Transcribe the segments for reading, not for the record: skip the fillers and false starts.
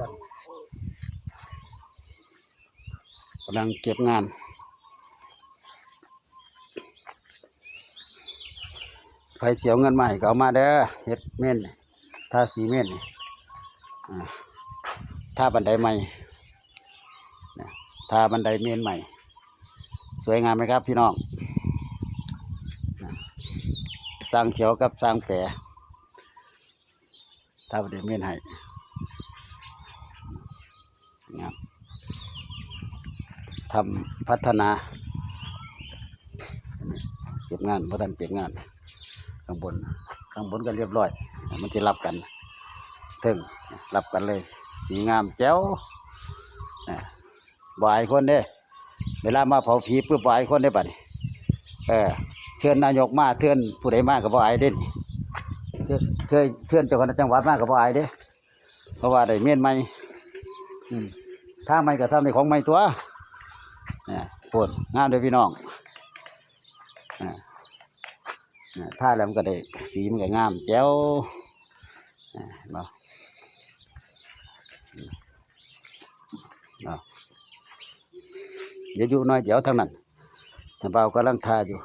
กันกำลังเก็บงานไฟเสียวเงินใหม่ก็เอามาเด้อเฮ็ดเม่นทาสีเม่นทาบันไดใหม่ทาบันไดเม่นใหม่สวยงามไหมครับพี่น้องสร้างเขียวกับสร้างแปรทาบันไดเม่นให้ทำพัฒนาเก็บงานเพราะท่านเก็บงานข้างบนก็เรียบร้อยมันจะรับกันถึงรับกันเลยสีงามแจ๋วบ่ายคนเด้เวลามาเผาผีเพื่อบ่ายคนได้ป่ะนี่เชิญนายกมาเชิญผู้ใดมากับบ่ายเด่นเชิญเจ้าคณะจังหวัดมากับบ่ายเด้เพราะว่าได้เมียนใหม่ถ้าไม่ก็ทำในของใหม่ตัวปวดงามเลยพี่น้องถ้าแล้วมันก็ได้สีมันก็งามแจ๋วเนาะเดี๋ยวอยู่น้อยเดี๋ยวทั้งนั้นน้าเบากำลังทาอยู่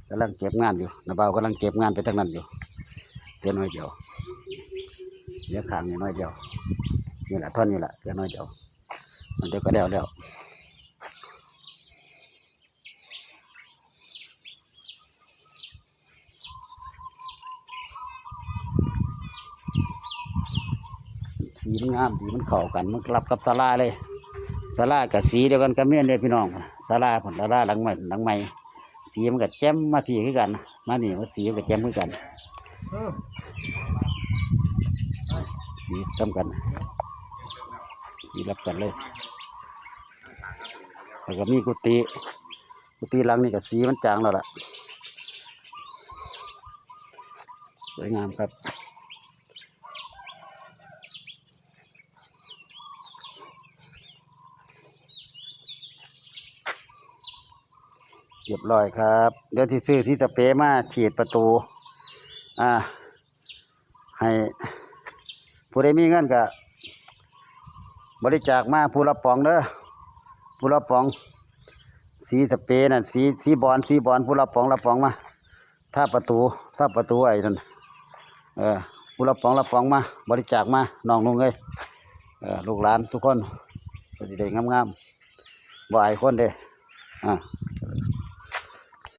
กำลังเก็บงานอยู่น้าเบากำลังเก็บงานไปทั้งนั้นอยู่เดี๋ยวน้อยเดี๋ยวเดี๋ยวข้างนี่น้อยเดียวนี่แหละท่อนนี่แหละเดี๋ยวน้อยเดียวมันเดี๋ยวก็แล้วสีมันงามดีมันเข้ากันมันรับกับศาลาเลยศาลากับสีเดียวกันกับเมียนเดียพี่น้องศาลาผลศาลาหลังใหม่สีมันกับแจ่มมาพี่คือกันมานี่มันสีมันกับแจ่มคือกันสีซ้ำกันสีรับกันเลยแล้วก็มีกุฏิหลังนี่กับสีมันจางแล้วล่ะสวยงามครับเรียบร้อยครับเดี๋ยวที่ซื้อที่สเปรย์มาฉีดประตูให้ผู้ใดมีเงินก็บริจาคมาผู้ละป๋องเด้อผู้ละป๋องสีสเปรย์นั่นสีบอลผู้ละป๋องมาถ้าประตูไอ้นั่นผู้ละป๋องมาบริจาคมาน้องนุ่งเลยลูกหลานทุกคนก็จะได้งามๆบ่อายคนเด้